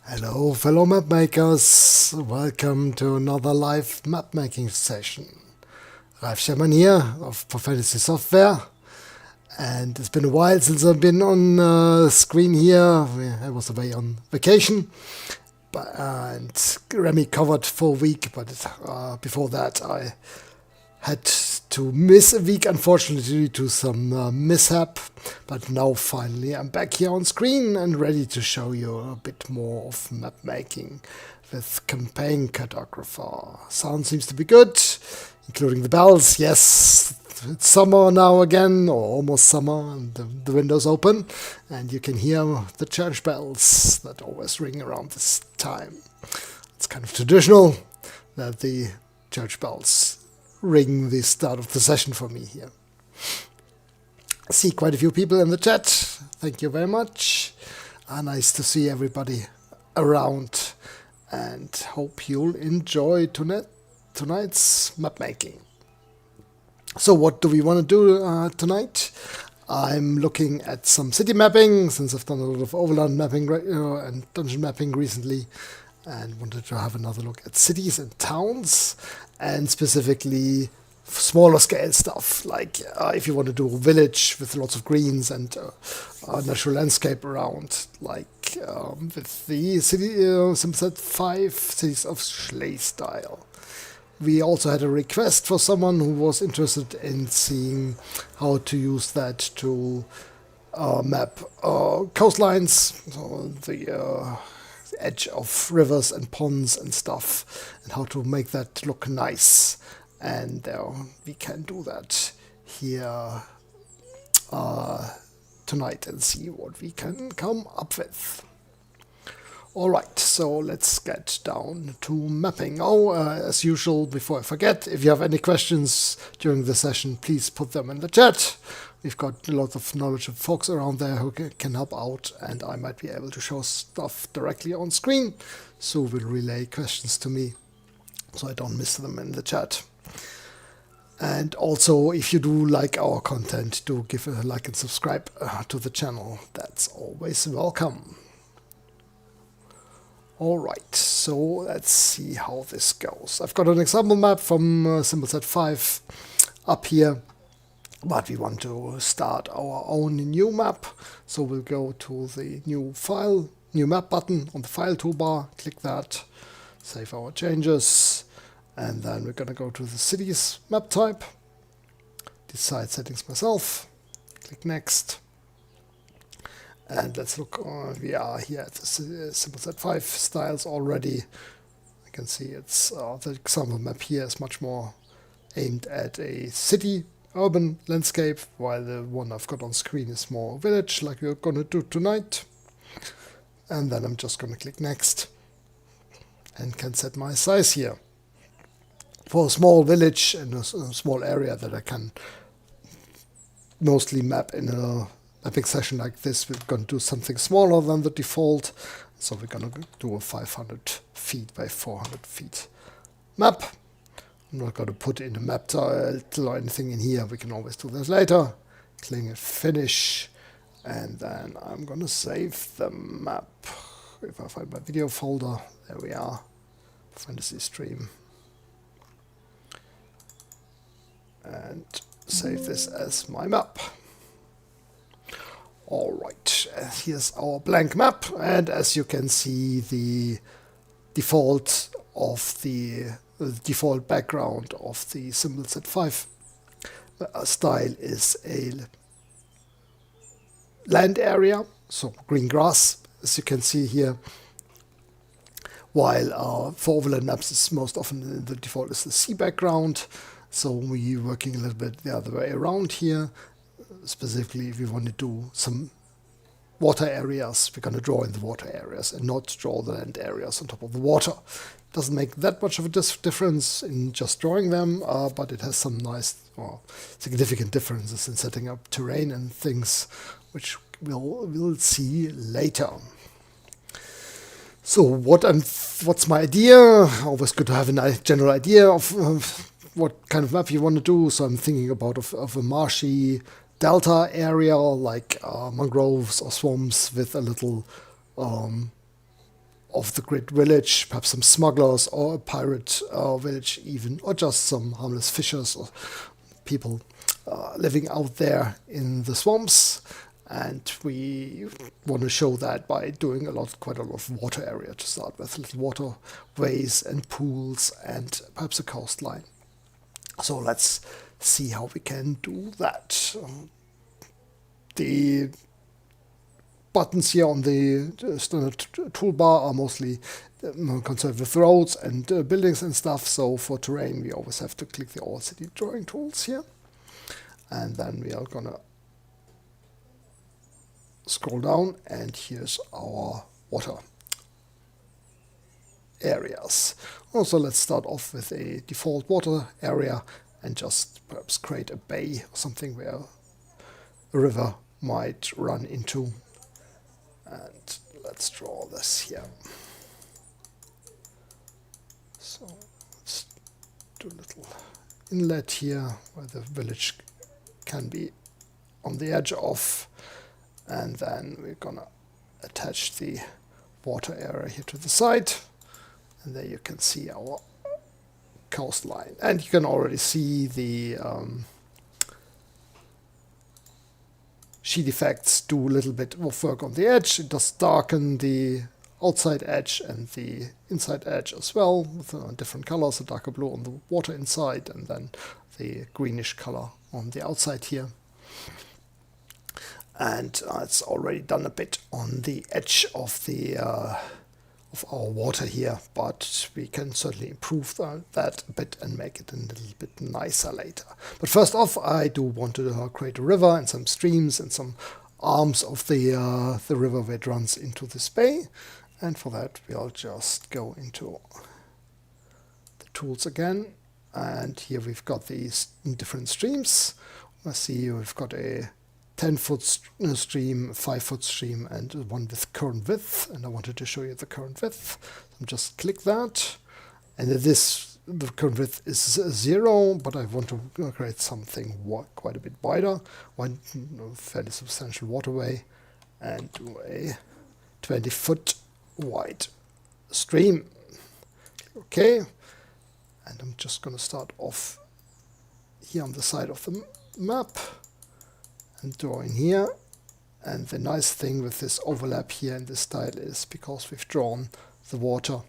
Hello, fellow map makers. Welcome to another live map making session. Ralf Schermann here of Prophecy Software, and it's been a while since I've been on screen here. I was away on vacation, and Remy covered for a week, but before that I had to miss a week, unfortunately, due to some mishap. But now finally I'm back here on screen and ready to show you a bit more of map making with Campaign Cartographer. Sound seems to be good, including the bells. Yes, it's summer now again, or almost summer, and the window's open, and you can hear the church bells that always ring around this time. It's kind of traditional that the church bells ring the start of the session for me here. I see quite a few people in the chat. Thank you very much. Nice to see everybody around, and hope you'll enjoy tonight's map making. So what do we want to do tonight? I'm looking at some city mapping, since I've done a lot of overland mapping and dungeon mapping recently, and wanted to have another look at cities and towns, and specifically smaller scale stuff, like if you want to do a village with lots of greens and a natural landscape around, like with the Simset 5 Cities of Schley style. We also had a request for someone who was interested in seeing how to use that to map coastlines, so the edge of rivers and ponds and stuff, and how to make that look nice. And we can do that here tonight and see what we can come up with. Alright, so let's get down to mapping. As usual, before I forget, if you have any questions during the session, please put them in the chat. We've got a lot of knowledgeable folks around there who can help out, and I might be able to show stuff directly on screen, so will relay questions to me so I don't miss them in the chat. And also, if you do like our content, do give a like and subscribe to the channel. That's always welcome. Alright, so let's see how this goes. I've got an example map from Simset 5 up here, but we want to start our own new map. So we'll go to the new map button on the file toolbar, click that, save our changes, and then we're going to go to the cities map type, decide settings myself, click next. And let's look, we are here at the Simset 5 styles already. I can see it's the example map here is much more aimed at a city, urban landscape, while the one I've got on screen is more village, like we're going to do tonight. And then I'm just going to click next and can set my size here. For a small village and a small area that I can mostly map in a mapping session like this, we're going to do something smaller than the default. So we're going to do a 500 feet by 400 feet map. I'm not going to put in a map title or anything in here. We can always do this later. Click finish, and then I'm going to save the map. If I find my video folder, there we are, Fantasy Stream. And save this as my map. Alright, here's our blank map, and as you can see, the default background of the Simset 5 style is a land area, so green grass, as you can see here, while for overland maps is most often the default is the sea background. So we're working a little bit the other way around here. Specifically, if we want to do some water areas, we're going to draw in the water areas and not draw the land areas on top of the water. Doesn't make that much of a difference in just drawing them, but it has some nice or significant differences in setting up terrain and things, which we'll see later. So what's my idea? Always good to have a general idea of what kind of map you want to do. So I'm thinking about of a marshy delta area, like mangroves or swamps with a little off-the-grid village, perhaps some smugglers or a pirate village even, or just some harmless fishers or people living out there in the swamps. And we want to show that by doing quite a lot of water area to start with, little waterways and pools and perhaps a coastline. So let's see how we can do that. The buttons here on the standard toolbar are mostly concerned with roads and buildings and stuff. So for terrain, we always have to click the All City Drawing Tools here. And then we are gonna scroll down, and here's our water areas. Also, let's start off with a default water area and just perhaps create a bay or something where a river might run into. And let's draw this here. So let's do a little inlet here where the village can be on the edge of, and then we're gonna attach the water area here to the side, and there you can see our coastline, and you can already see the sheet effects do a little bit of work on the edge. It does darken the outside edge and the inside edge as well with different colors, a darker blue on the water inside and then the greenish color on the outside here. And it's already done a bit on the edge of the of our water here, but we can certainly improve that a bit and make it a little bit nicer later. But first off, I do want to create a river and some streams and some arms of the river where it runs into this bay. And for that, we'll just go into the tools again. And here we've got these different streams. I see we've got a 10-foot stream, 5-foot stream, and one with current width. And I wanted to show you the current width. So just click that. And the current width is 0, but I want to create something quite a bit wider. One fairly substantial waterway, and do a 20-foot wide stream. Okay. And I'm just going to start off here on the side of the map and draw in here. And the nice thing with this overlap here in this style is because we've drawn the water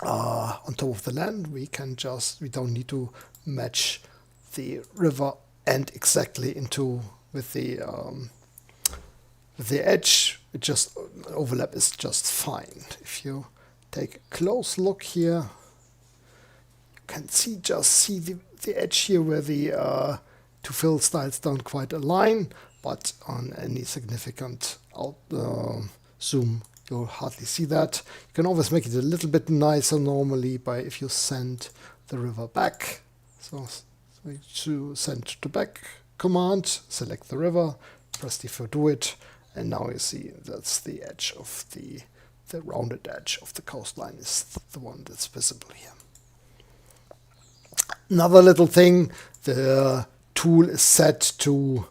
on top of the land, we don't need to match the river end exactly with the edge. It just overlap is just fine. If you take a close look here, can see the edge here where the two fill styles don't quite align, but on any significant zoom you'll hardly see that. You can always make it a little bit nicer normally if you send the river back. So to send to back command, select the river, press D for do it, and now you see that's the edge of the rounded edge of the coastline is the one that's visible here. Another little thing, the tool is set to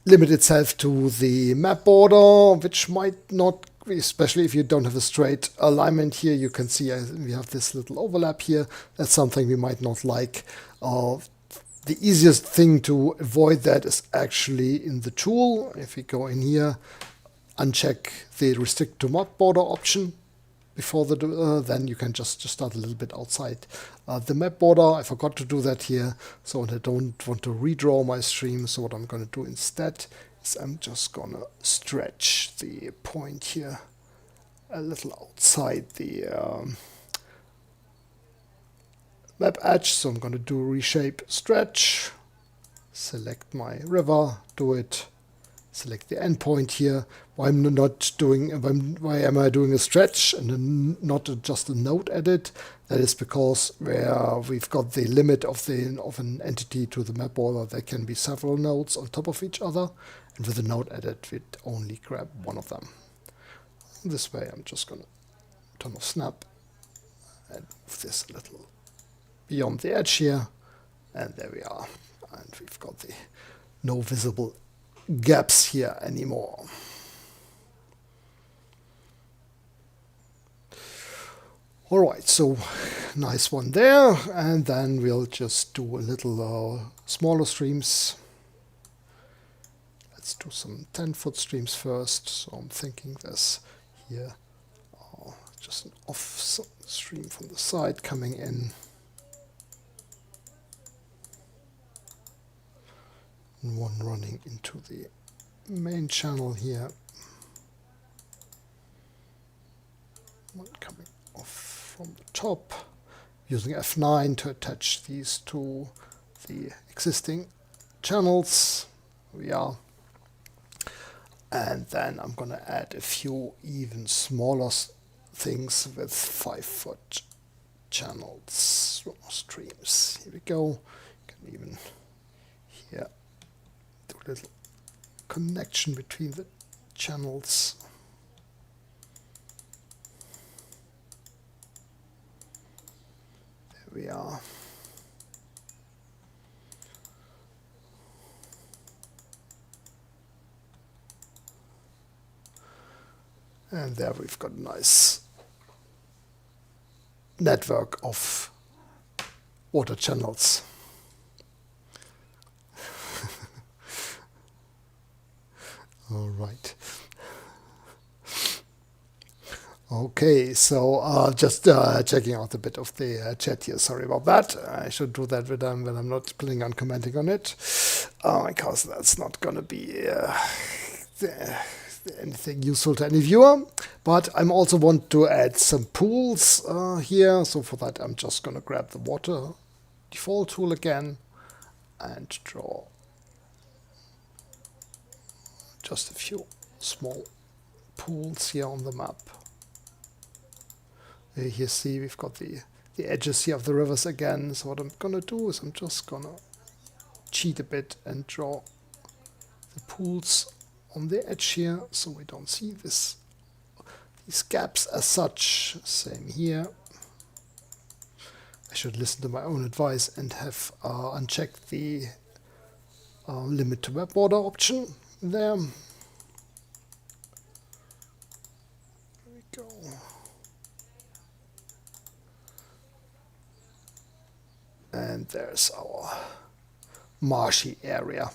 limit itself to the map border, which might not, especially if you don't have a straight alignment here. You can see we have this little overlap here. That's something we might not like. The easiest thing to avoid that is actually in the tool. If we go in here, uncheck the restrict to map border option before then you can just start a little bit outside the map border. I forgot to do that here, so I don't want to redraw my stream. So what I'm going to do instead is I'm just going to stretch the point here a little outside the map edge. So I'm going to do reshape stretch, select my river, do it, select the endpoint here. Why am I doing a stretch and not just a node edit? That is because where we've got the limit of an entity to the map border, there can be several nodes on top of each other, and with a node edit, we'd only grab one of them. This way, I'm just going to turn off snap and move this a little beyond the edge here, and there we are. And we've got no visible gaps here anymore. Alright, so nice one there, and then we'll just do a little smaller streams. Let's do some 10-foot streams first. So I'm thinking there's here just an off stream from the side coming in. And one running into the main channel here. One coming off from the top. Using F9 to attach these to the existing channels. We are. And then I'm going to add a few even smaller things with 5-foot channels, streams. Here we go. Can even here do a little connection between the channels. There we are. And there we've got a nice network of water channels. All right. Okay, so just checking out a bit of the chat here. Sorry about that. I should do that when I'm not planning on commenting on it, because that's not going to be anything useful to any viewer. But I'm also want to add some pools here. So for that, I'm just going to grab the water default tool again and draw just a few small pools here on the map. Here see we've got the edges here of the rivers again. So what I'm going to do is I'm just going to cheat a bit and draw the pools on the edge here, so we don't see these gaps as such. Same here. I should listen to my own advice and have unchecked the limit to web border option there. There we go. And there's our marshy area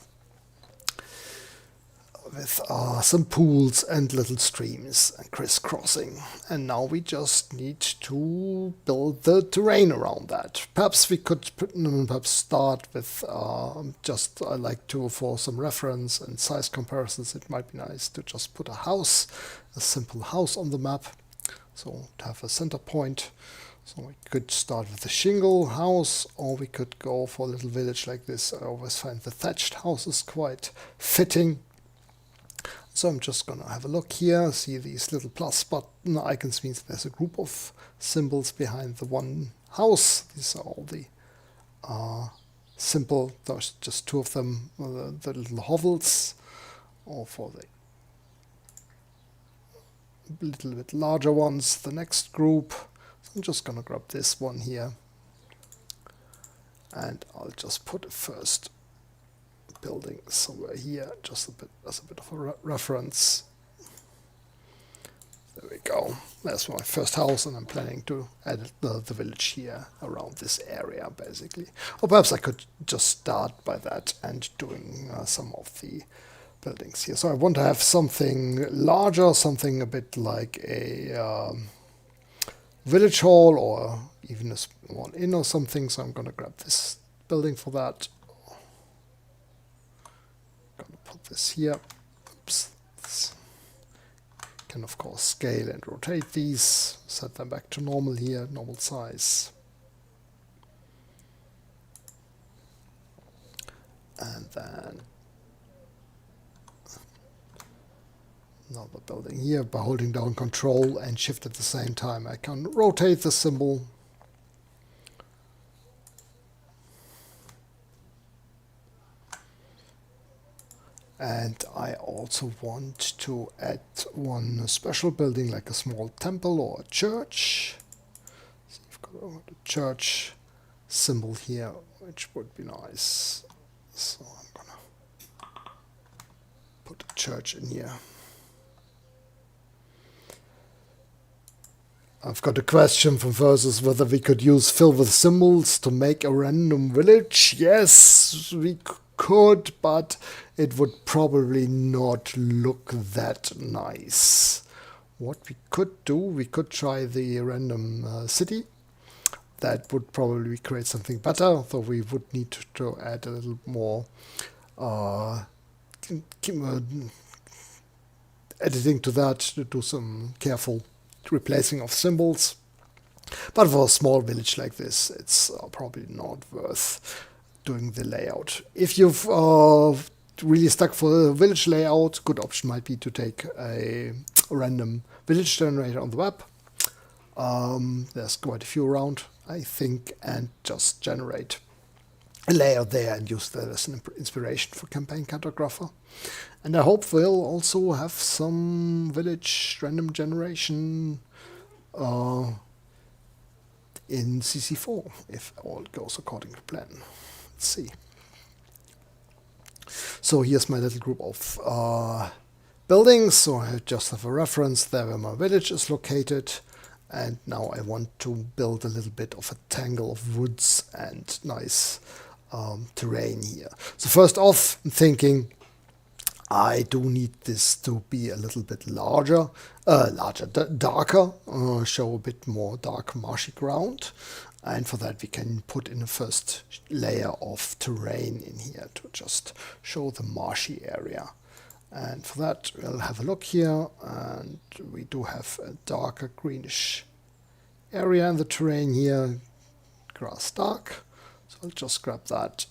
with some pools and little streams and crisscrossing. And now we just need to build the terrain around that. Perhaps we could perhaps start with just, I like to, for some reference and size comparisons, it might be nice to just put a house, a simple house on the map. So to have a center point. So we could start with a shingle house, or we could go for a little village like this. I always find the thatched house is quite fitting. So I'm just going to have a look here, see these little plus button icons means there's a group of symbols behind the one house. These are all the simple, there's just two of them, the little hovels, or for the little bit larger ones, the next group. So I'm just going to grab this one here, and I'll just put a first building somewhere here, just a bit as a bit of a reference. There we go. That's my first house, and I'm planning to add the village here around this area, basically. Or perhaps I could just start by that and doing some of the buildings here. So I want to have something larger, something a bit like a village hall, or even a small inn or something. So I'm going to grab this building for that. Put this here. Oops. Can of course scale and rotate these, set them back to normal here, normal size. And then another building here. By holding down Control and Shift at the same time, I can rotate the symbol. And I also want to add one special building, like a small temple or a church. So you've got a church symbol here, which would be nice. So I'm gonna put a church in here. I've got a question from Versus whether we could use fill with symbols to make a random village. Yes, we could, but it would probably not look that nice. What we could do, we could try the random city. That would probably create something better, though we would need to add a little more editing to that, to do some careful replacing of symbols. But for a small village like this, it's probably not worth doing the layout. If you've really stuck for a village layout, good option might be to take a random village generator on the web. There's quite a few around, I think, and just generate a layout there and use that as an inspiration for Campaign Cartographer. And I hope we'll also have some village random generation in CC4, if all goes according to plan. Let's see. So here's my little group of buildings. So I just have a reference there where my village is located. And now I want to build a little bit of a tangle of woods and nice terrain here. So first off, I'm thinking I do need this to be a little bit darker, show a bit more dark marshy ground. And for that we can put in a first layer of terrain in here to just show the marshy area. And for that we'll have a look here, and we do have a darker greenish area in the terrain here, grass dark. So I'll just grab that.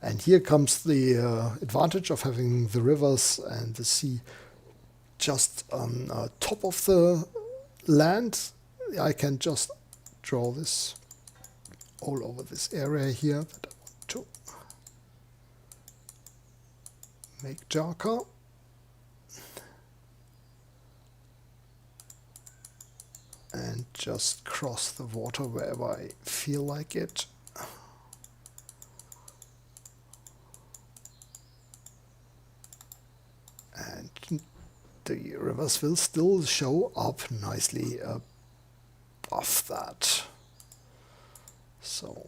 And here comes the advantage of having the rivers and the sea just on top of the land. I can just draw this all over this area here that I want to make darker. And just cross the water wherever I feel like it. And the rivers will still show up nicely above that. So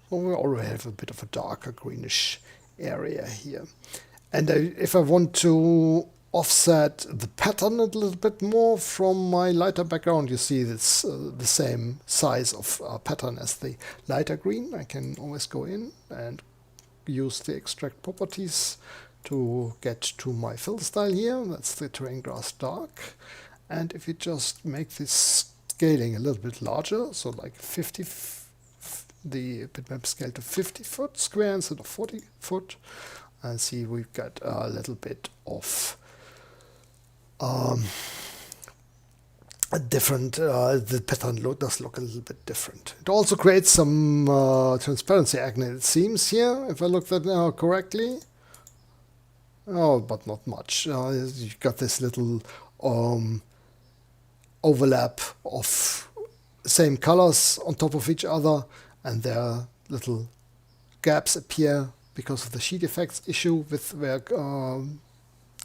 we already have a bit of a darker greenish area here. And if I want to offset the pattern a little bit more from my lighter background, you see it's the same size of pattern as the lighter green. I can always go in and use the extract properties to get to my fill style here. That's the terrain grass dark. And if you just make this scaling a little bit larger, so like 50, the bitmap scale to 50 foot square instead of 40 foot, and see we've got a little bit of a different, the pattern does look a little bit different. It also creates some transparency acne, it seems here, if I looked at it correctly. Oh, but not much. You've got this little overlap of same colors on top of each other, and there are little gaps appear because of the sheet effects issue with where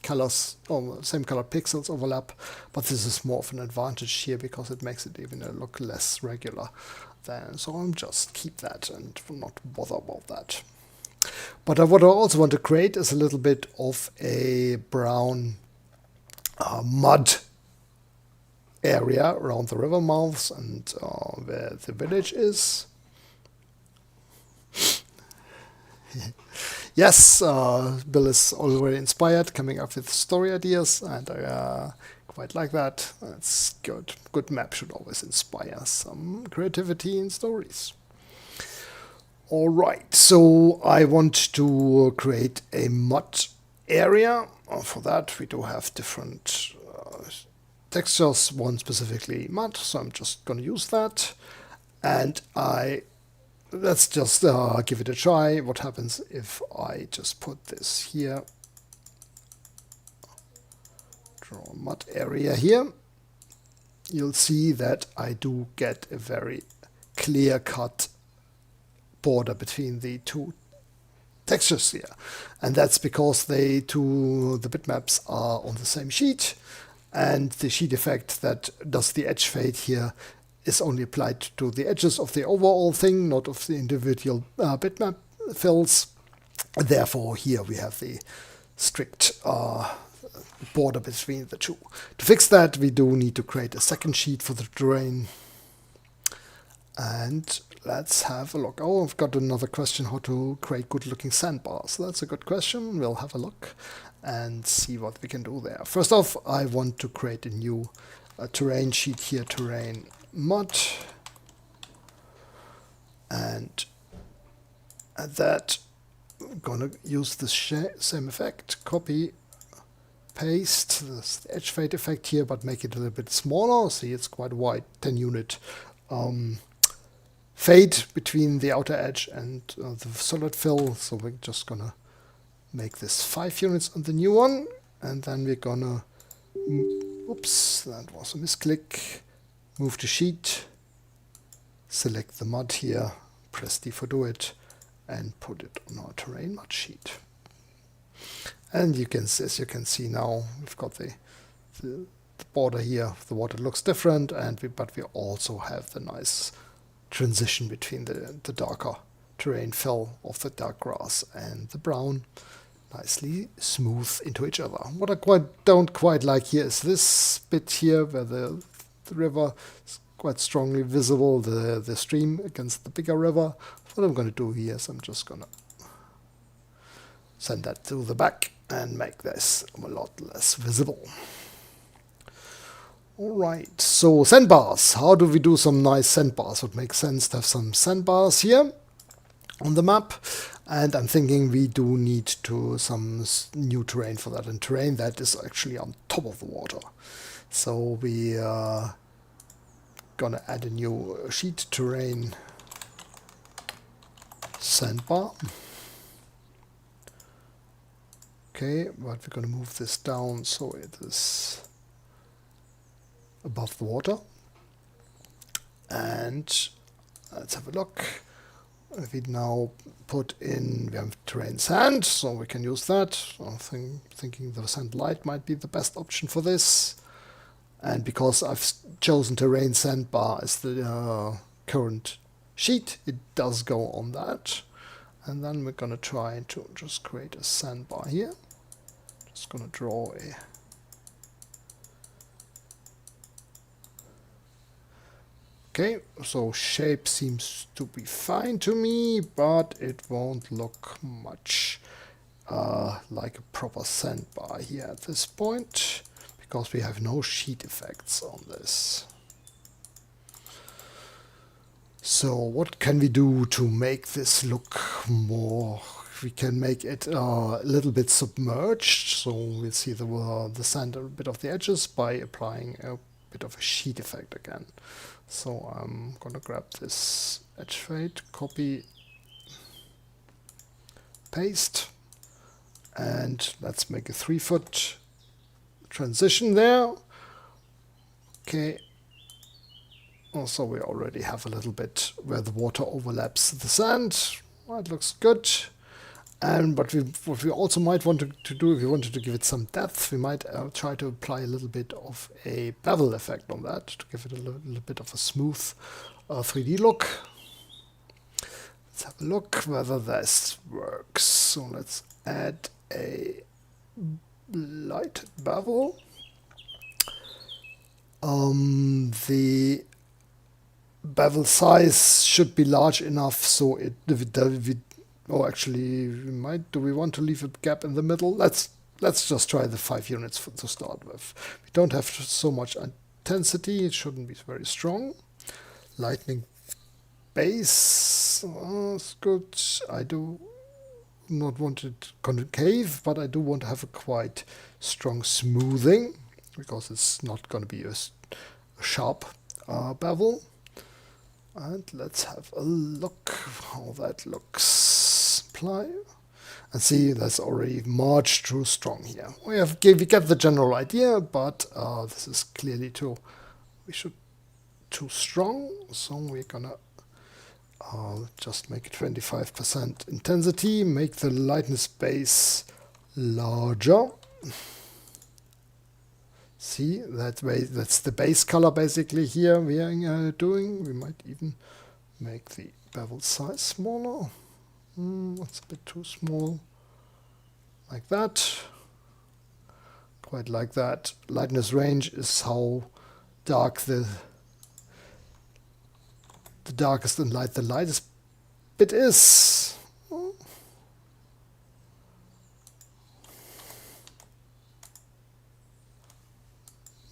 colors or same color pixels overlap. But this is more of an advantage here because it makes it even look less regular. So I'll just keep that and not bother about that. But what I also want to create is a little bit of a brown mud area around the river mouths and where the village is. Yes, Bill is already inspired, coming up with story ideas, and I quite like that. That's good. Good map should always inspire some creativity in stories. Alright, so I want to create a mud area. For that we do have different textures, one specifically mud, so I'm just going to use that. And let's just give it a try. What happens if I just put this here, draw a mud area here. You'll see that I do get a very clear-cut border between the two textures here, and that's because the bitmaps are on the same sheet, And the sheet effect that does the edge fade here is only applied to the edges of the overall thing, not of the individual bitmap fills. And therefore, here we have the strict border between the two. To fix that, we do need to create a second sheet for the terrain. And let's have a look. Oh, I've got another question, how to create good-looking sandbars. That's a good question. We'll have a look and see what we can do there. First off, I want to create a new terrain sheet here, terrain mud. And at that, I'm going to use the same effect, copy, paste, this the edge fade effect here, but make it a little bit smaller. See, it's quite wide, 10 unit fade between the outer edge and the solid fill. So we're just gonna make this 5 units on the new one, and then we're gonna, oops, that was a misclick, move the sheet, select the mud here, press D for do it, and put it on our terrain mud sheet. And you can, as you can see now, we've got the border here. The water looks different, but we also have the nice transition between the darker terrain fill of the dark grass and the brown, nicely smooth into each other. What I don't quite like here is this bit here where the river is quite strongly visible, the stream against the bigger river. What I'm going to do here is I'm just going to send that to the back and make this a lot less visible. Alright, so sandbars. How do we do some nice sandbars? Would make sense to have some sandbars here on the map. And I'm thinking we do need some new terrain for that. And terrain that is actually on top of the water. So we are gonna add a new sheet terrain sandbar. Okay, but we're gonna move this down so it is above the water. And let's have a look. We now put in, we have terrain sand, so we can use that. I'm thinking the sand light might be the best option for this. And because I've chosen terrain sandbar as the current sheet, it does go on that. And then we're gonna try to just create a sandbar here. Just gonna draw a okay, so shape seems to be fine to me, but it won't look much like a proper sandbar here at this point, because we have no sheet effects on this. So what can we do to make this look more? We can make it a little bit submerged, so we'll see the sand a bit of the edges by applying a bit of a sheet effect again. So I'm gonna grab this edge fade, copy, paste, and let's make a 3-foot transition there. Okay. Also, we already have a little bit where the water overlaps the sand. Well, it looks good. And what we also might want to do, if we wanted to give it some depth, we might try to apply a little bit of a bevel effect on that to give it a little bit of a smooth 3D look. Let's have a look whether this works. So let's add a light bevel. The bevel size should be large enough so oh, actually, do we want to leave a gap in the middle? Let's just try the 5 units to start with. We don't have so much intensity, it shouldn't be very strong. Lightning base, it's good. I do not want it concave, but I do want to have a quite strong smoothing, because it's not going to be a sharp bevel. And let's have a look how that looks. Apply. And see, that's already marched too strong here. We get the general idea, but this is clearly too strong. So we're gonna just make it 25% intensity, make the lightness base larger. See, that's the base color basically here we are doing. We might even make the bevel size smaller. That's a bit too small. Like that. Quite like that. Lightness range is how dark the darkest and the lightest bit is.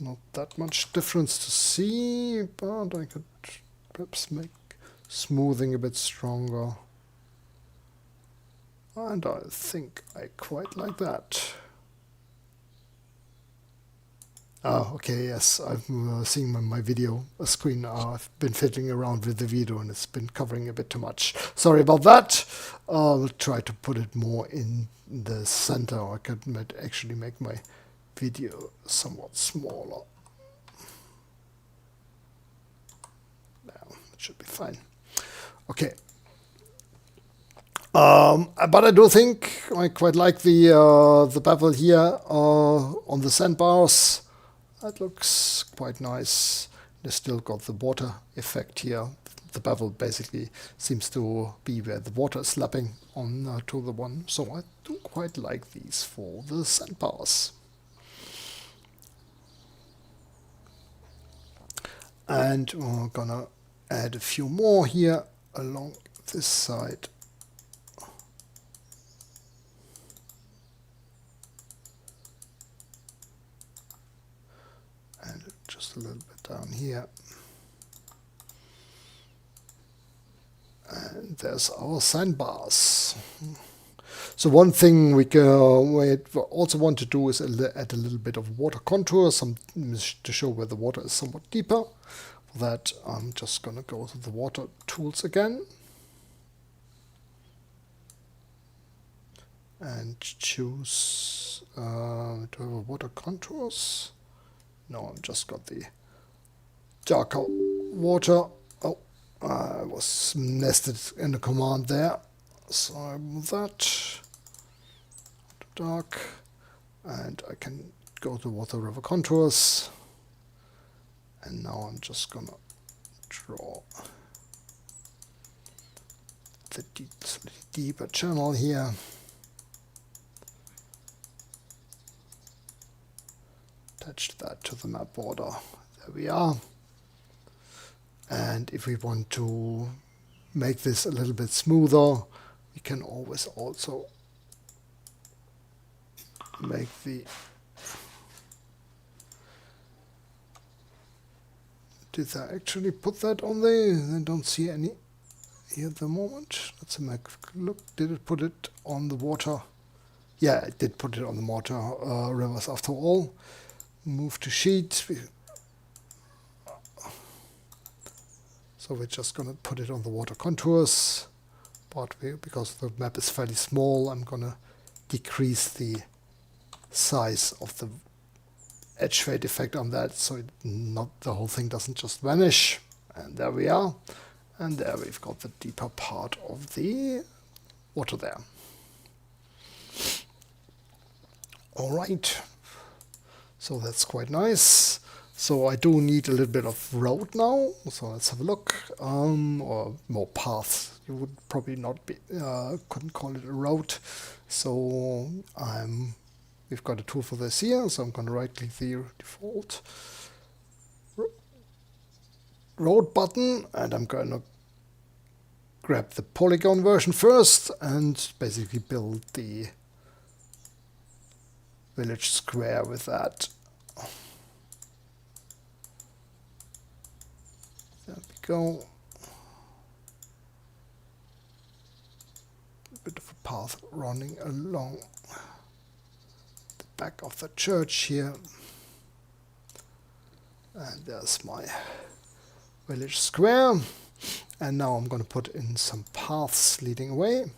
Not that much difference to see, but I could perhaps make smoothing a bit stronger. And I think I quite like that. Okay, yes, I've seen my video screen. I've been fiddling around with the video and it's been covering a bit too much. Sorry about that. I'll try to put it more in the center. I could actually make my video somewhat smaller. Now, it should be fine. Okay. But I do think I quite like the bevel here on the sandbars. That looks quite nice. They still got the water effect here. The bevel basically seems to be where the water is slapping on to the one. So I do quite like these for the sandbars. And we're gonna add a few more here along this side. And just a little bit down here. And there's our sandbars. So one thing we also want to do is add a little bit of water contour, to show where the water is somewhat deeper. For that, I'm just going to go to the water tools again. And choose, do I have a water contours? No, I've just got the darker water. Oh, I was nested in the command there. Sorry about that. Dark. And I can go to water river contours. And now I'm just gonna draw the deeper channel here. Attach that to the map border. There we are. And if we want to make this a little bit smoother, we can always also make the... Did I actually put that on there? I don't see any here at the moment. Let's have a quick look. Did it put it on the water? Yeah, it did put it on the water rivers after all. Move to sheet. So we're just going to put it on the water contours. But because the map is fairly small, I'm going to decrease the size of the edge fade effect on that, so the whole thing doesn't just vanish. And there we are. And there we've got the deeper part of the water there. All right. So that's quite nice. So I do need a little bit of road now. So let's have a look. Or more path. You would probably not be, couldn't call it a road. So we've got a tool for this here. So I'm going to right click the default road button. And I'm going to grab the polygon version first and basically build the village square with that. There we go. A bit of a path running along the back of the church here. And there's my village square. And now I'm going to put in some paths leading away.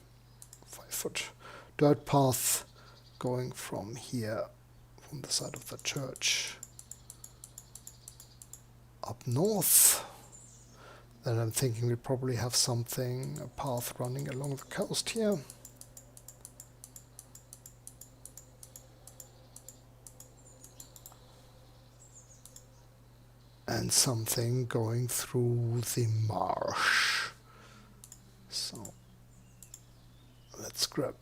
5-foot dirt path going from here, from the side of the church, up north. Then I'm thinking we probably have a path running along the coast here. and something going through the marsh. So let's grab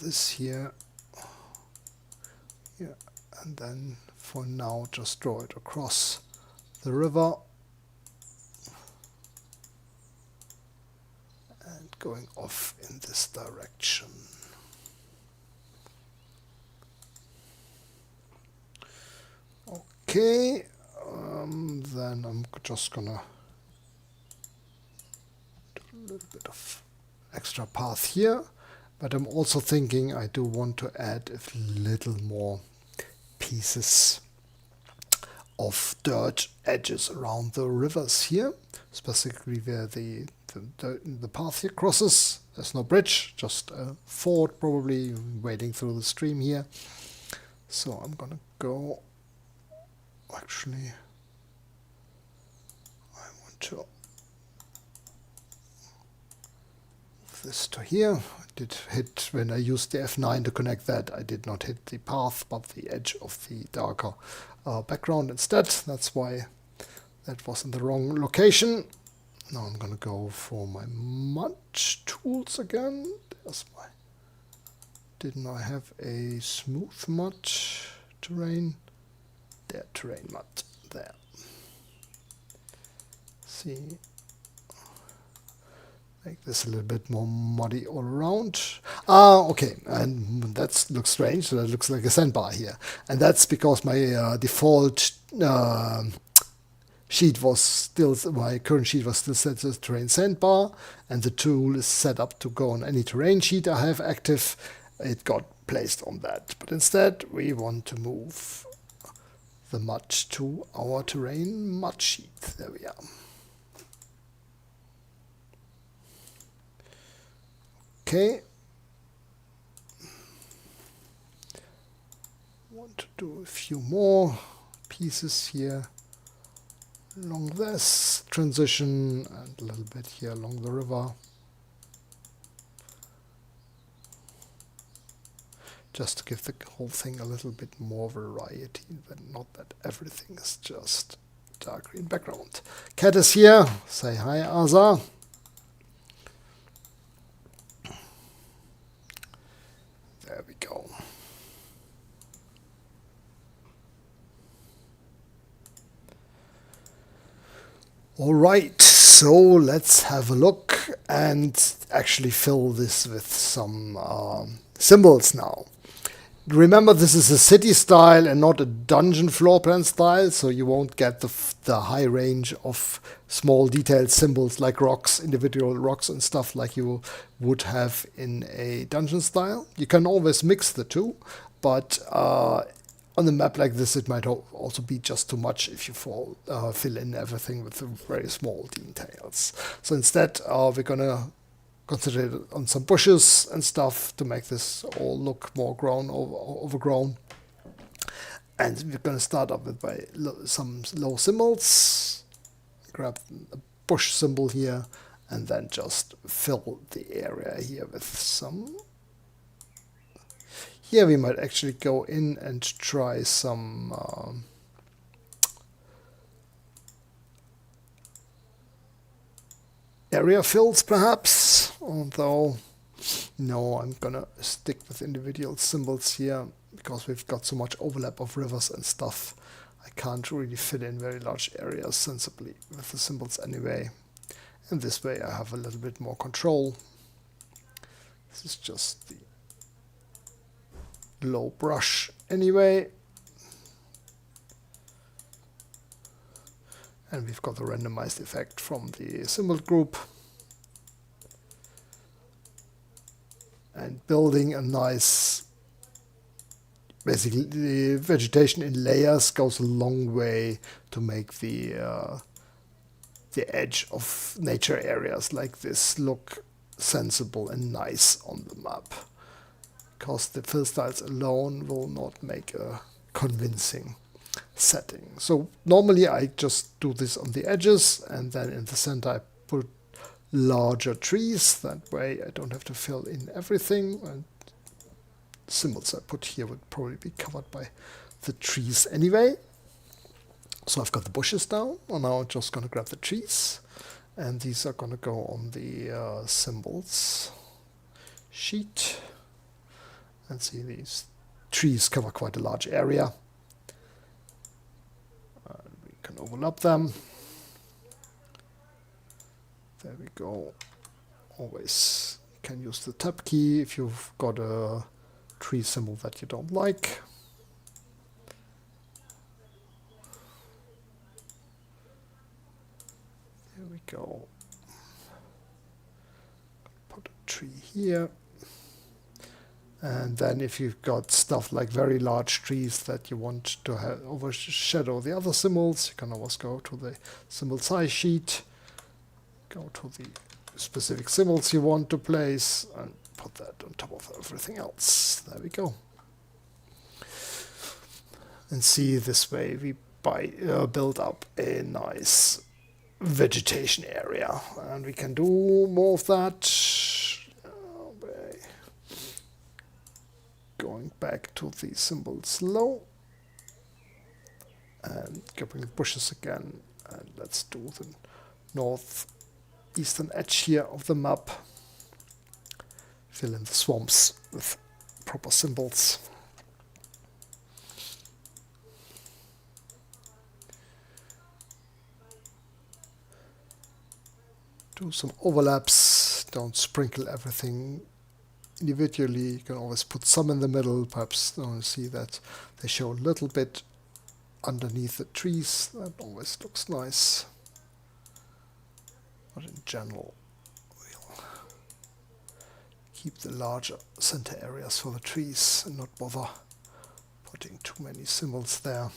this here, and then for now just draw it across the river and going off in this direction. Okay, then I'm just gonna do a little bit of extra path here, but I'm also thinking I do want to add a little more pieces of dirt edges around the rivers here, specifically where the path here crosses. There's no bridge, just a ford probably wading through the stream here. So I'm gonna go, actually I want to move this to here. I did hit, when I used the F9 to connect that, I did not hit the path but the edge of the darker background instead. That's why that was in the wrong location. Now I'm gonna go for my mud tools again. There's my, didn't I have a smooth mud terrain? There, terrain mud, there. See, make this a little bit more muddy all around. Okay, and that looks strange. So that looks like a sandbar here, and that's because my default sheet was still, my current sheet was still set as terrain sandbar, and the tool is set up to go on any terrain sheet I have active. It got placed on that, but instead we want to move the mud to our terrain mud sheet. There we are. Okay. Want to do a few more pieces here along this transition and a little bit here along the river. Just to give the whole thing a little bit more variety, but not that everything is just dark green background. Cat is here. Say hi, Asa. There we go. All right, so let's have a look and actually fill this with some symbols now. Remember, this is a city style and not a dungeon floor plan style, so you won't get the high range of small detailed symbols like rocks, individual rocks and stuff like you would have in a dungeon style. You can always mix the two, but on a map like this it might also be just too much if you fill in everything with very small details. So instead we're gonna concentrate on some bushes and stuff to make this all look more overgrown. And we're going to start up with some low symbols. Grab a bush symbol here and then just fill the area here with some. Here we might actually go in and try some area fills perhaps, although no, I'm gonna stick with individual symbols here because we've got so much overlap of rivers and stuff. I can't really fit in very large areas sensibly with the symbols anyway, and this way I have a little bit more control. This is just the low brush anyway. And we've got the randomized effect from the symbol group. And building a nice, basically the vegetation in layers goes a long way to make the edge of nature areas like this look sensible and nice on the map. Because the fill styles alone will not make a convincing setting. So normally I just do this on the edges, and then in the center I put larger trees. That way I don't have to fill in everything, and the symbols I put here would probably be covered by the trees anyway. So I've got the bushes down, and now I'm just going to grab the trees, and these are going to go on the symbols sheet. And see, these trees cover quite a large area. We can overlap them. There we go. Always can use the tab key if you've got a tree symbol that you don't like. There we go. Put a tree here. And then if you've got stuff like very large trees that you want to have overshadow the other symbols, you can always go to the symbol size sheet, go to the specific symbols you want to place, and put that on top of everything else. There we go. And see, this way we build up a nice vegetation area, and we can do more of that by going back to the symbols low and grabbing the bushes again, and let's do the northeastern edge here of the map. Fill in the swamps with proper symbols. Do some overlaps, don't sprinkle everything individually. You can always put some in the middle, perhaps see that they show a little bit underneath the trees. That always looks nice. But in general, we'll keep the larger center areas for the trees and not bother putting too many symbols there.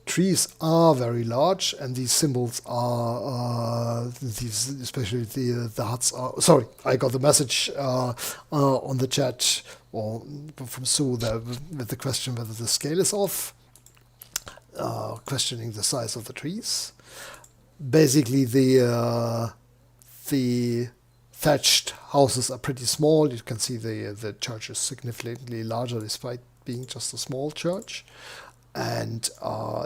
Trees are very large, and these symbols are these, especially the huts are. Sorry, I got the message on the chat or from Sue there with the question whether the scale is off, questioning the size of the trees. Basically, the thatched houses are pretty small. You can see the church is significantly larger despite being just a small church. And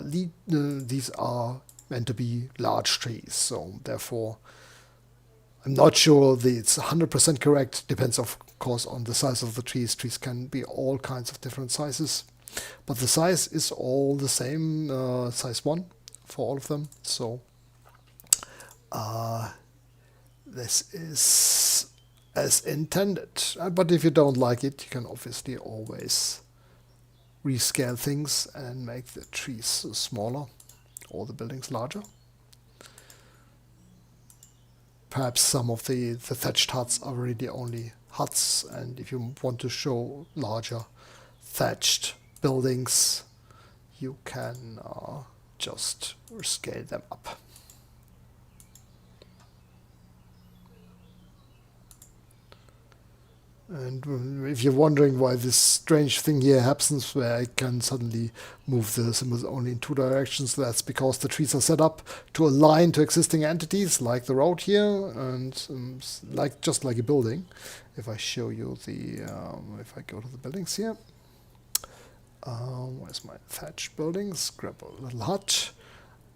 these are meant to be large trees, so therefore I'm not sure it's 100% correct. Depends, of course, on the size of the trees. Trees can be all kinds of different sizes, but the size is all the same, size 1 for all of them. So this is as intended. But if you don't like it, you can obviously always rescale things and make the trees smaller or the buildings larger. Perhaps some of the thatched huts are really only huts, and if you want to show larger thatched buildings, you can just scale them up. And if you're wondering why this strange thing here happens, where I can suddenly move the symbols only in 2 directions, that's because the trees are set up to align to existing entities, like the road here, and just like a building. If I show you if I go to the buildings here, where's my thatch buildings? Grab a little hut,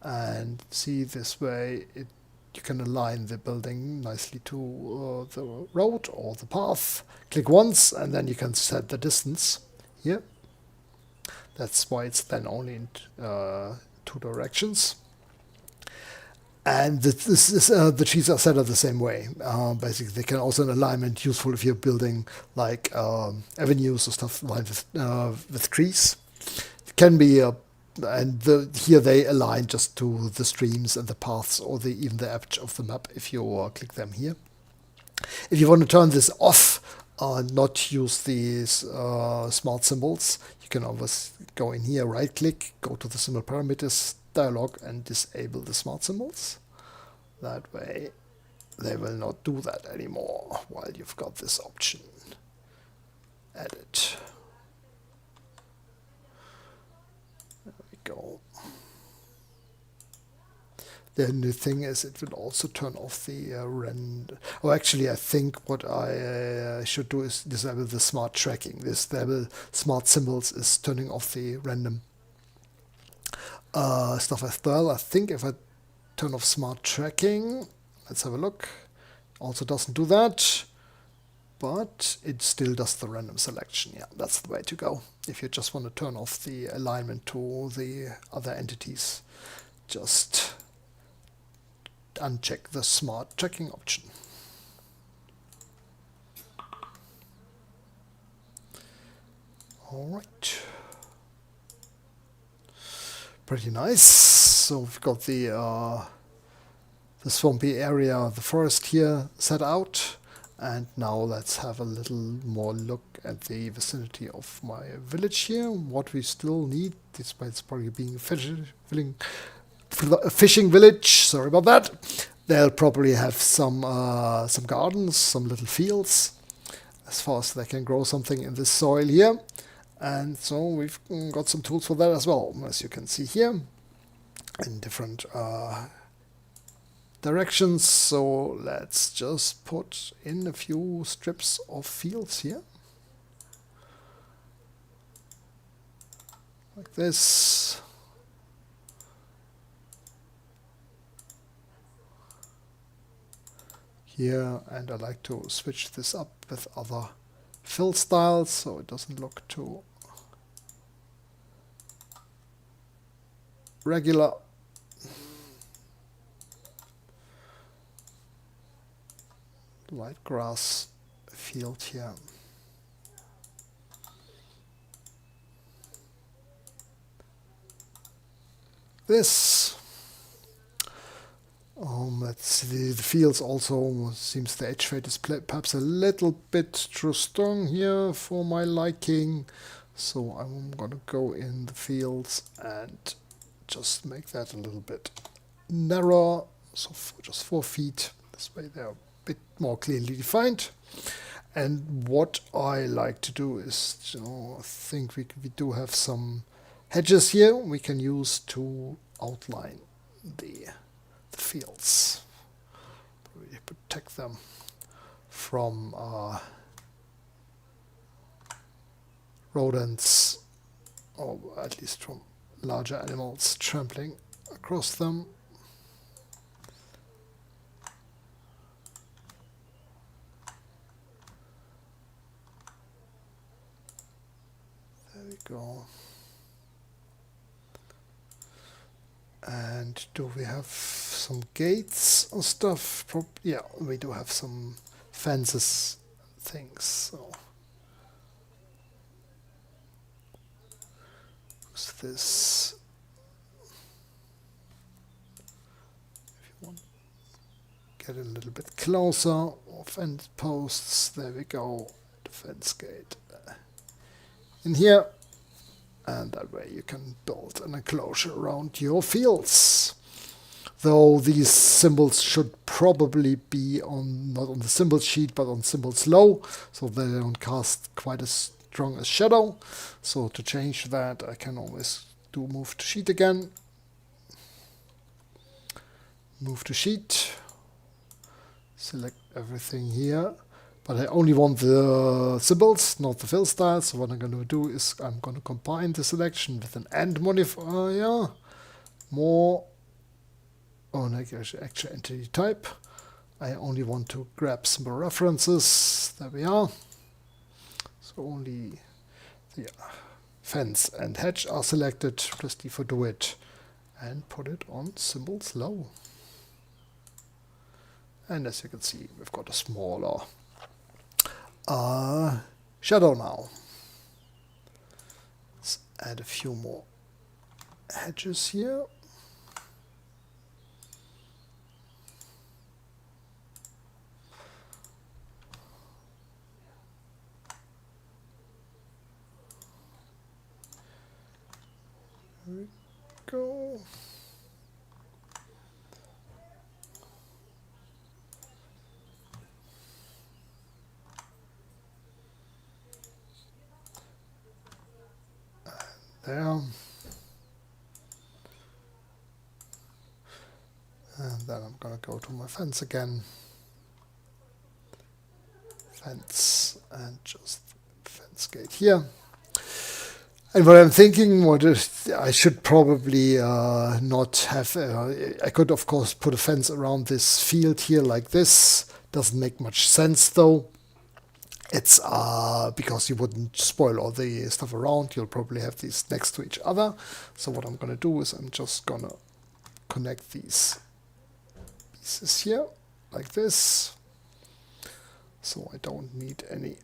and see, this way you can align the building nicely to the road or the path. Click once, and then you can set the distance here. That's why it's then only in 2 directions. And the trees are set up the same way. Basically, they can also in alignment useful if you're building like avenues or stuff lined with trees. It can be here they align just to the streams and the paths, or even the edge of the map if you click them here. If you want to turn this off, not use these smart symbols, you can always go in here, right click, go to the symbol parameters dialog and disable the smart symbols. That way they will not do that anymore while you've got this option. Edit. There we go. The only thing is it will also turn off the random. Oh, actually, I think what I should do is disable the smart tracking. Disable smart symbols is turning off the random stuff as well. I think if I turn off smart tracking, let's have a look. Also doesn't do that, but it still does the random selection. Yeah, that's the way to go. If you just want to turn off the alignment to the other entities, just uncheck the smart tracking option. All right. Pretty nice. So we've got the swampy area, the forest here set out. And now let's have a little more look at the vicinity of my village here. What we still need, despite it's probably being a fishing village, sorry about that. They'll probably have some gardens, some little fields, as far as they can grow something in this soil here. And so we've got some tools for that as well, as you can see here, in different directions. So let's just put in a few strips of fields here, like this. Here, and I like to switch this up with other fill styles so it doesn't look too regular. Light grass field here. This. Let's see, the fields also seems the edge fade is perhaps a little bit too strong here for my liking. So I'm gonna go in the fields and just make that a little bit narrower. So just 4 feet. This way they're a bit more clearly defined. And what I like to do is, I think we do have some hedges here we can use to outline the fields. Really protect them from rodents, or at least from larger animals trampling across them. There we go. And do we have some gates or stuff? Yeah, we do have some fences things. So use this. If you want, get a little bit closer. Fence posts. There we go. The fence gate in here. And that way you can build an enclosure around your fields. Though these symbols should probably be not on the symbol sheet, but on symbols low, so they don't cast quite as strong a shadow. So to change that, I can always do move to sheet again. Move to sheet. Select everything here. But I only want the symbols, not the fill styles. So what I'm going to do is I'm going to combine the selection with an AND modifier. More on actual entity type. I only want to grab symbol references. There we are. So only the fence and hedge are selected. Press D for do it. And put it on symbols low. And as you can see, we've got a smaller shadow now. Let's add a few more hedges here. There we go. There. go to my fence again. Fence and just fence gate here. And what I'm thinking, I should probably not have, I could of course put a fence around this field here like this. Doesn't make much sense though. It's because you wouldn't spoil all the stuff around. You'll probably have these next to each other. So what I'm gonna do is I'm just gonna connect these pieces here like this. So I don't need any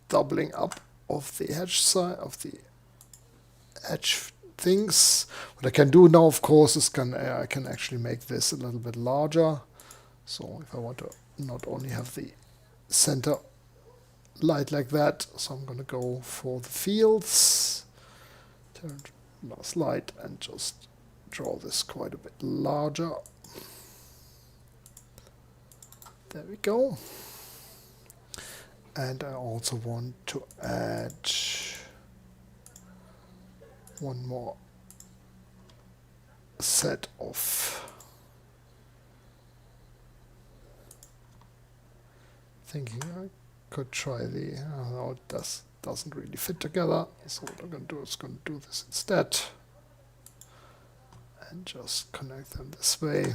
doubling up of the edge side of the edge things. What I can do now, of course, is I can actually make this a little bit larger. So if I want to not only have the center light like that, so I'm going to go for the fields, turn last light, and just draw this quite a bit larger. There we go. And I also want to add one more set of thinking I could try the no, it doesn't really fit together, so what I'm going to do is going to do this instead and just connect them this way.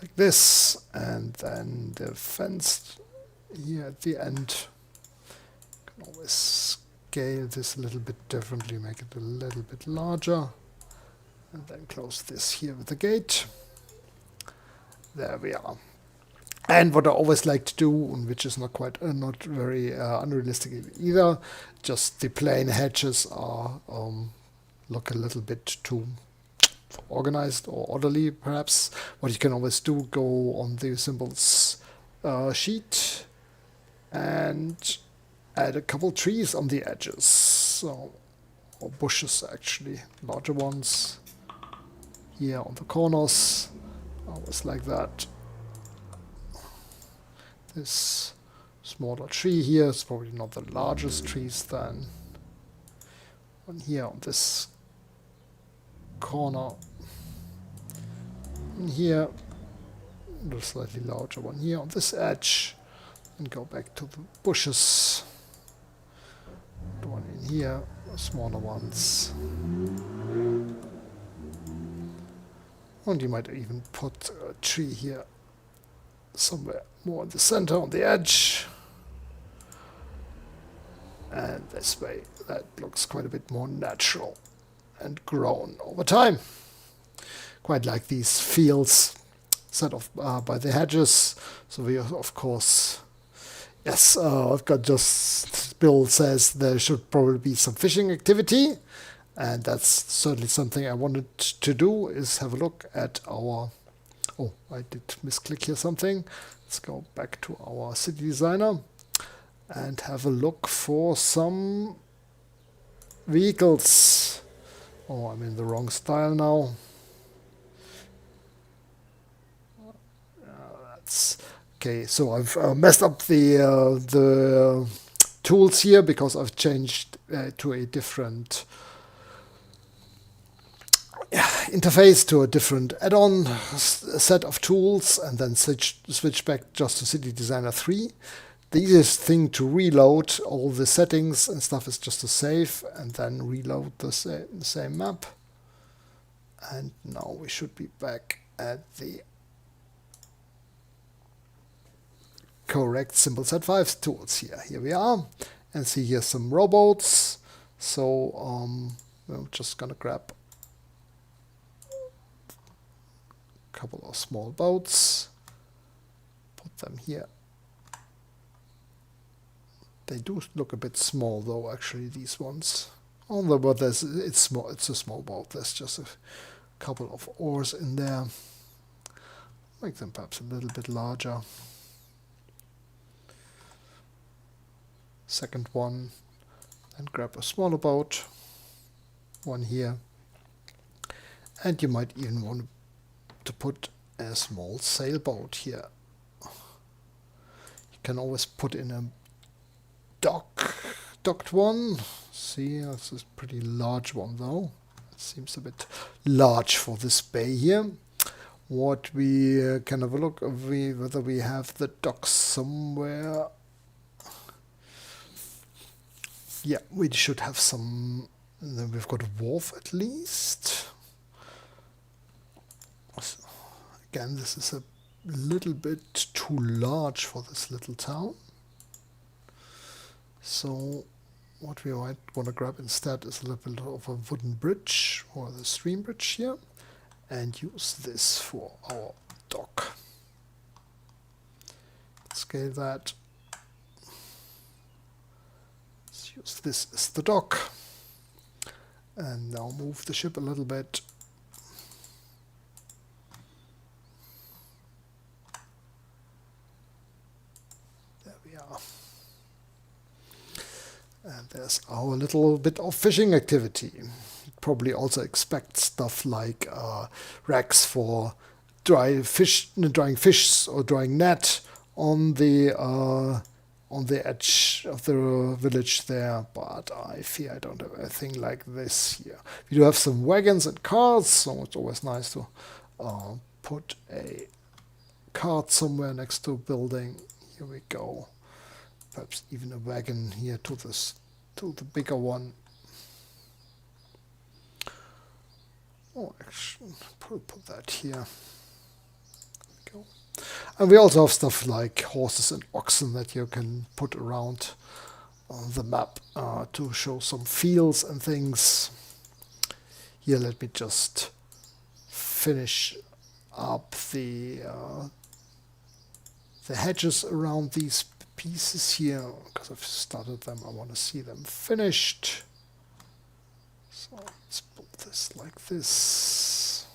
Like this, and then the fence here at the end. You can always scale this a little bit differently, make it a little bit larger, and then close this here with the gate. There we are. And what I always like to do, which is not very unrealistic either, just the plain hedges are look a little bit too organized or orderly, perhaps. What you can always do, go on the symbols sheet and add a couple trees on the edges, so, or bushes actually, larger ones here on the corners, always like that. This smaller tree here is probably not the largest trees then. One here on this corner, and here a slightly larger one here on this edge, and go back to the bushes. The one in here, smaller ones, and you might even put a tree here somewhere more in the center on the edge, and this way that looks quite a bit more natural and grown over time. Quite like these fields set off by the hedges. So we of course, yes, I've got just, Bill says there should probably be some fishing activity, and that's certainly something I wanted to do, is have a look at our, oh, I did misclick here something. Let's go back to our city designer and have a look for some vehicles. Oh, I'm in the wrong style now. That's okay. So I've messed up the tools here because I've changed to a different interface, to a different add-on set of tools, and then switch back just to City Designer 3. The easiest thing to reload all the settings and stuff is just to save and then reload the same map. And now we should be back at the correct Symbol Set 5 tools here. Here we are, and see here some rowboats. So I'm just gonna grab a couple of small boats, put them here. They do look a bit small though, actually, these ones. Although it's small, it's a small boat. There's just a couple of oars in there. Make them perhaps a little bit larger. Second one, and grab a smaller boat. One here. And you might even want to put a small sailboat here. You can always put in a docked one. See, this is a pretty large one though. It seems a bit large for this bay here. What we can have a look at whether we have the docks somewhere. Yeah, we should have some. Then we've got a wharf at least. Again, this is a little bit too large for this little town. So what we might want to grab instead is a little bit of a wooden bridge or the stream bridge here and use this for our dock. Scale that. Let's use this as the dock. And now move the ship a little bit. There we are. And there's our little bit of fishing activity. Probably also expect stuff like racks for drying fish or drying net on the edge of the village there, but I fear I don't have anything like this here. We do have some wagons and carts, so it's always nice to put a cart somewhere next to a building. Here we go. Perhaps even a wagon here to the bigger one. Oh, actually, put that here. There we go. And we also have stuff like horses and oxen that you can put around on the map to show some fields and things. Here, let me just finish up the hedges around these pieces here, because I've started them. I want to see them finished. So let's put this like this.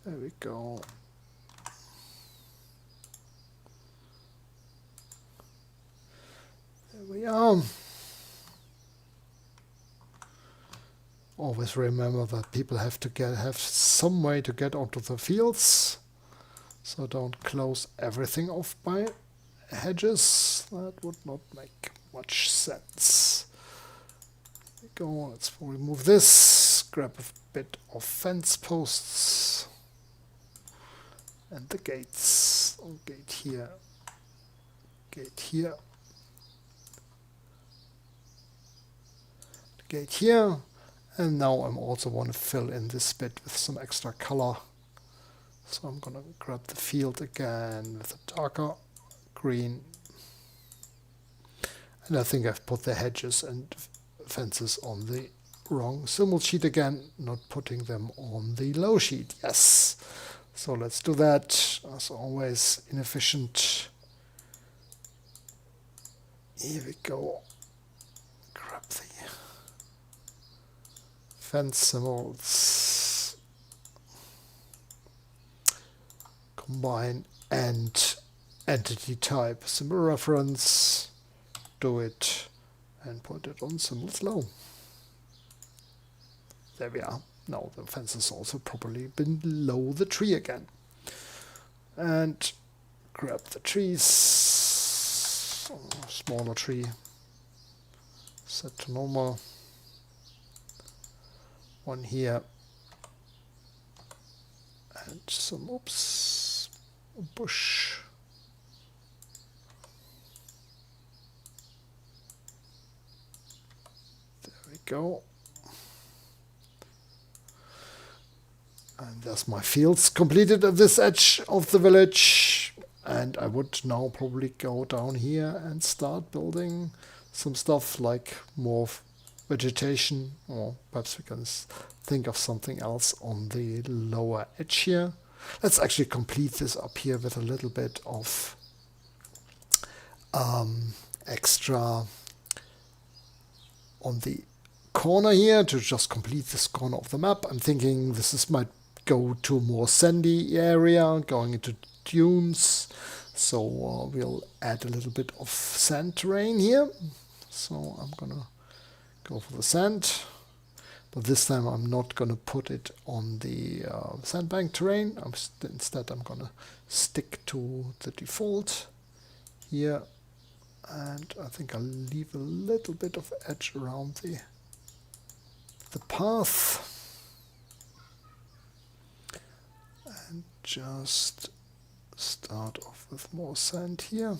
There we go. There we are. Always remember that people have to have some way to get onto the fields. So don't close everything off by hedges. That would not make much sense. There we go. Let's remove this. Grab a bit of fence posts. And the gates. Oh, gate here. Gate here. Gate here. And now I also want to fill in this bit with some extra color. So I'm going to grab the field again with a darker green. And I think I've put the hedges and fences on the wrong symbol sheet again, not putting them on the low sheet. Yes. So let's do that. As always, inefficient. Here we go. Grab the fence symbols, combine and entity type symbol reference, do it and put it on symbols low. There we are. Now the fence is also properly below the tree again. And grab the trees, smaller tree, set to normal. One here, and some, oops, bush. There we go. And there's my fields completed at this edge of the village. And I would now probably go down here and start building some stuff like more vegetation, or perhaps we can think of something else on the lower edge here. Let's actually complete this up here with a little bit of extra on the corner here to just complete this corner of the map. I'm thinking this might go to a more sandy area, going into dunes. So we'll add a little bit of sand terrain here. So I'm gonna go for the sand, but this time I'm not gonna put it on the sandbank terrain. Instead I'm gonna stick to the default here, and I think I'll leave a little bit of edge around the path, and just start off with more sand here.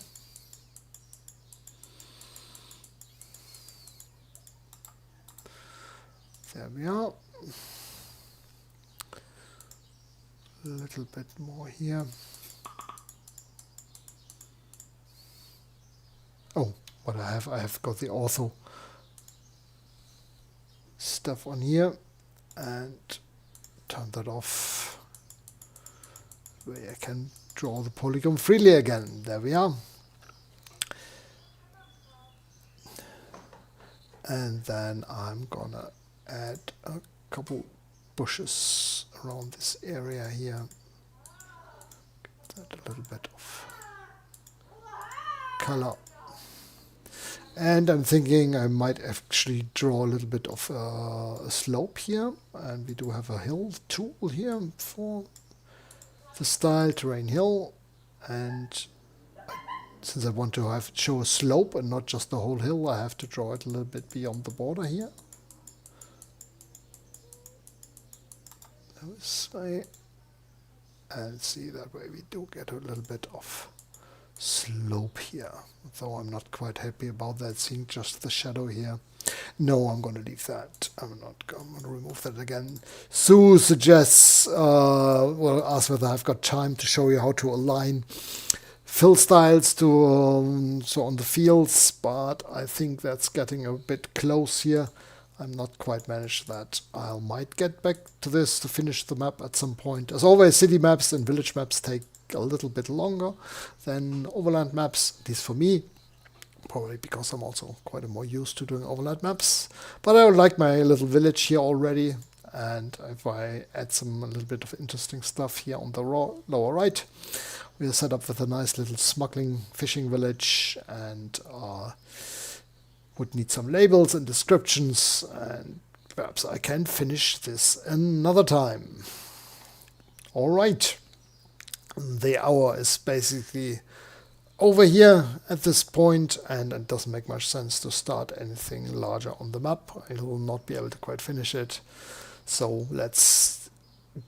There we are. A little bit more here. Oh, what I have got the ortho stuff on here, and turn that off where I can draw the polygon freely again. There we are. And then I'm gonna add a couple bushes around this area here. Give that a little bit of color. And I'm thinking I might actually draw a little bit of a slope here. And we do have a hill tool here for the style, terrain hill. And since I want to show a slope and not just the whole hill, I have to draw it a little bit beyond the border here. This way. And see, that way we do get a little bit of slope here, though I'm not quite happy about that, seeing just the shadow here. No, I'm going to leave that. I'm going to remove that again. Sue suggests, well, ask whether I've got time to show you how to align fill styles to so on the fields, but I think that's getting a bit close here. I'm not quite managed that. I might get back to this to finish the map at some point. As always, city maps and village maps take a little bit longer than overland maps, at least for me. Probably because I'm also quite more used to doing overland maps. But I like my little village here already. And if I add a little bit of interesting stuff here on the lower right, we're set up with a nice little smuggling fishing village, and would need some labels and descriptions, and perhaps I can finish this another time. All right, the hour is basically over here at this point, and it doesn't make much sense to start anything larger on the map. I will not be able to quite finish it, so let's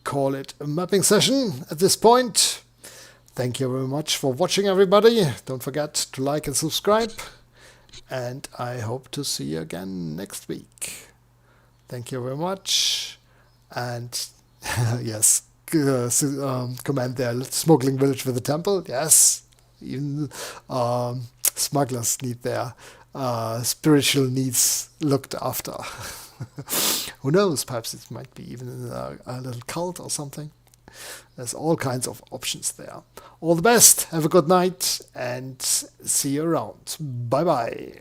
call it a mapping session at this point. Thank you very much for watching, everybody. Don't forget to like and subscribe. And I hope to see you again next week. Thank you very much. And yes, comment there, smuggling village with a temple. Yes, even smugglers need their spiritual needs looked after. Who knows, perhaps it might be even a little cult or something. There's all kinds of options there. All the best, have a good night, and see you around. Bye bye.